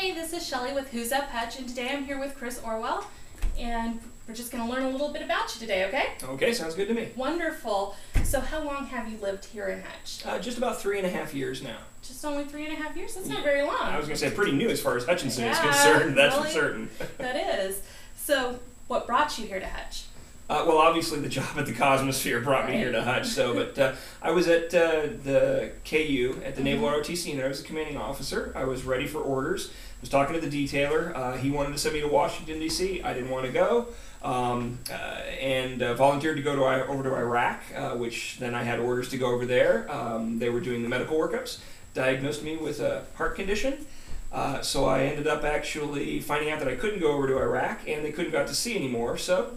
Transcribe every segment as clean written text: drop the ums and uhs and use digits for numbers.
Hey, this is Shellie with Who's Up Hutch, and today I'm here with Chris Orwoll, and we're just going to learn a little bit about you today, okay? Okay, sounds good to me. Wonderful. So how long have you lived here in Hutch? Just about 3.5 years now. Just only 3.5 years? That's not very long. I was going to say pretty new as far as Hutchinson is concerned, that's really? for certain. That is. So what brought you here to Hutch? Well, obviously the job at the Cosmosphere brought me here to Hutch, but I was at the KU at the Naval ROTC, and I was a commanding officer. I was ready for orders. I was talking to the detailer. He wanted to send me to Washington, D.C. I didn't want to go, and volunteered to go over to Iraq, which then I had orders to go over there. They were doing the medical workups, diagnosed me with a heart condition. So I ended up actually finding out that I couldn't go over to Iraq, and they couldn't go out to sea anymore. So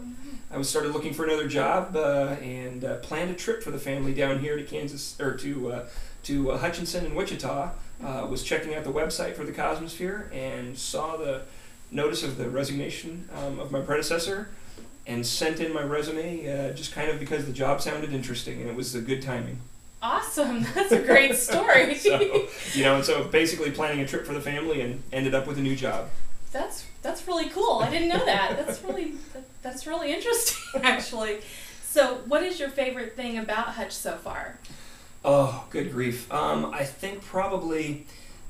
I started looking for another job, and planned a trip for the family down here to Kansas, or to Hutchinson and Wichita. Was checking out the website for the Cosmosphere and saw the notice of the resignation of my predecessor, and sent in my resume just kind of because the job sounded interesting and it was a good timing. Awesome. That's a great story. So basically planning a trip for the family and ended up with a new job. That's really cool. I didn't know that. That's really interesting, actually. So what is your favorite thing about Hutch so far? Oh, good grief. I think probably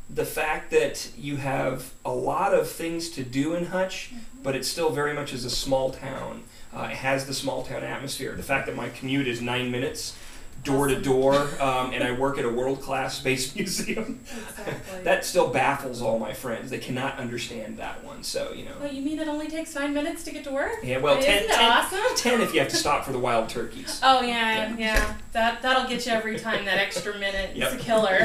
the fact that you have a lot of things to do in Hutch, but it still very much is a small town. It has the small town atmosphere. The fact that my commute is 9 minutes door to door, and I work at a world-class space museum. Exactly. That still baffles all my friends. They cannot understand that one. So Well, you mean it only takes 9 minutes to get to work? Yeah, well, Isn't that awesome? 10 if you have to stop for the wild turkeys. Oh yeah. That'll get you every time. That extra minute. Yep. It's a killer.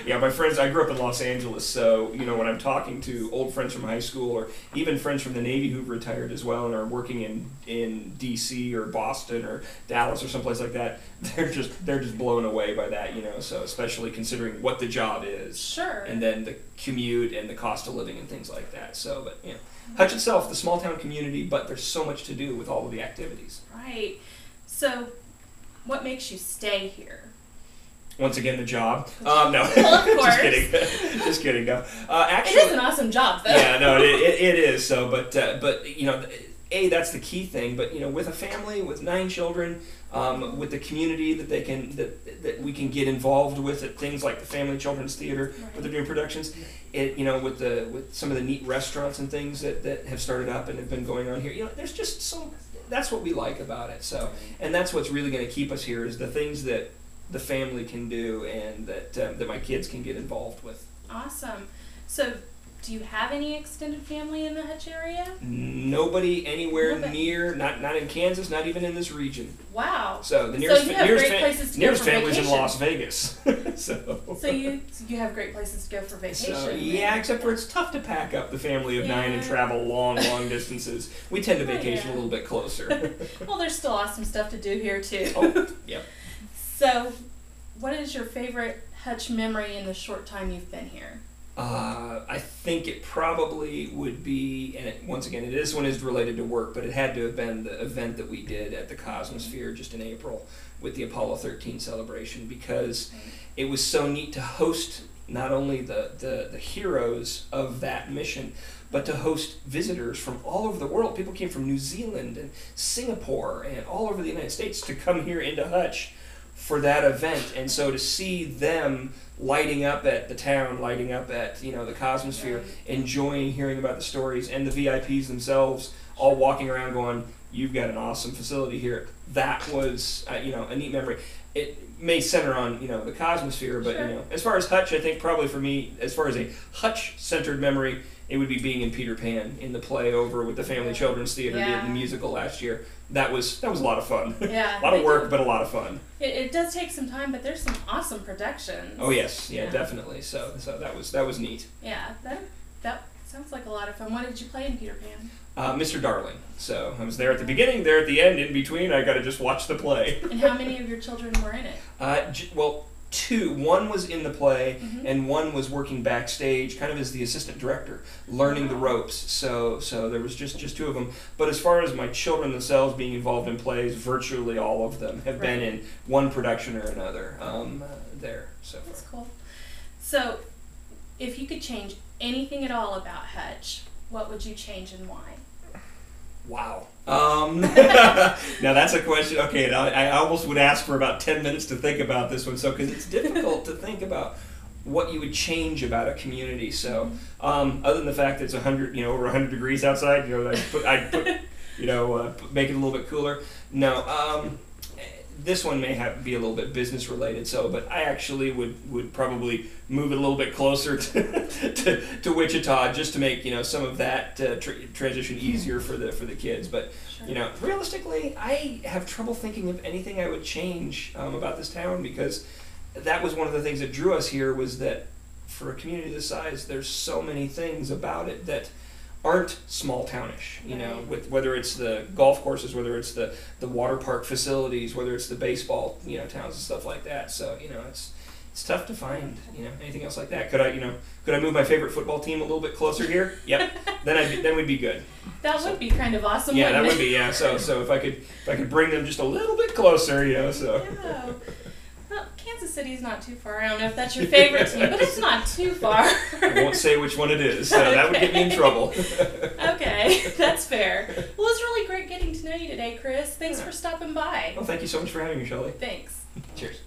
Yeah, my friends. I grew up in Los Angeles, so when I'm talking to old friends from high school, or even friends from the Navy who've retired as well and are working in D.C. or Boston or Dallas or someplace like that, they're just blown away by that. So especially considering what the job is, Sure, and then the commute and the cost of living and things like that. So, but Hutch itself, the small town community, but there's so much to do with all of the activities. Right. So, what makes you stay here? Once again, the job. No, Well, of course. Just kidding. No, actually, it is an awesome job, though. Yeah, no, it is. So, but that's the key thing. But with a family with 9 children, with the community that we can get involved with at things like the Family Children's Theater, where they're doing productions, with some of the neat restaurants and things that have started up and have been going on here. There's just so. That's what we like about it. So, and that's what's really going to keep us here is the things that the family can do and that my kids can get involved with. Awesome. So, do you have any extended family in the Hutch area? Nobody anywhere near, not in Kansas, not even in this region. Wow. So the nearest family's in Las Vegas. So you have great places to go for vacation. So, yeah, except for it's tough to pack up the family of 9 and travel long distances. We tend to vacation a little bit closer. Well, there's still awesome stuff to do here too. Oh, yep. So, what is your favorite Hutch memory in the short time you've been here? I think it probably would be, and once again, this one is related to work, but it had to have been the event that we did at the Cosmosphere just in April with the Apollo 13 celebration, because it was so neat to host not only the heroes of that mission, but to host visitors from all over the world. People came from New Zealand and Singapore and all over the United States to come here into Hutch for that event, and so to see them lighting up at the town, lighting up at the Cosmosphere, enjoying hearing about the stories, and the VIPs themselves all walking around going, "You've got an awesome facility here." That was a neat memory. It may center on the Cosmosphere, but as far as Hutch, I think probably for me, as far as a Hutch-centered memory, it would be being in Peter Pan in the play over with the Family Children's Theater, the musical last year. That was a lot of fun. Yeah, a lot of work, but a lot of fun. It does take some time, but there's some awesome productions. Oh yes, definitely. So that was neat. Yeah, that sounds like a lot of fun. What did you play in Peter Pan? Mr. Darling. So I was there at the beginning, there at the end, in between. I got to just watch the play. And how many of your children were in it? Well, 2. One was in the play, and one was working backstage, kind of as the assistant director, learning the ropes. So there was just 2 of them. But as far as my children themselves being involved in plays, virtually all of them have been in one production or another there so far. That's cool. So, if you could change anything at all about Hutch, what would you change and why? Wow. Now that's a question. Okay, now I almost would ask for about 10 minutes to think about this one. So, because it's difficult to think about what you would change about a community. So, other than the fact that it's 100, over 100 degrees outside, I'd put make it a little bit cooler. No, this one may be a little bit business related. So, but I actually would probably move it a little bit closer to Wichita just to make some of that transition easier for the kids. But Sure. Realistically, I have trouble thinking of anything I would change about this town, because that was one of the things that drew us here, was that for a community this size, there's so many things about it that aren't small townish, Right. with whether it's the golf courses, whether it's the water park facilities, whether it's the baseball, towns and stuff like that. So, it's tough to find, anything else like that. Could I move my favorite football team a little bit closer here? Yep. Then we'd be good. That would be kind of awesome. Yeah, that wouldn't would be, yeah. So if I could bring them just a little bit closer, so. Yeah. Well, Kansas City's not too far. I don't know if that's your favorite team, but it's not too far. I won't say which one it is, so that would get me in trouble. Okay, that's fair. Well, it's really great getting to know you today, Chris. Thanks for stopping by. Well, thank you so much for having me, Shellie. Thanks. Cheers.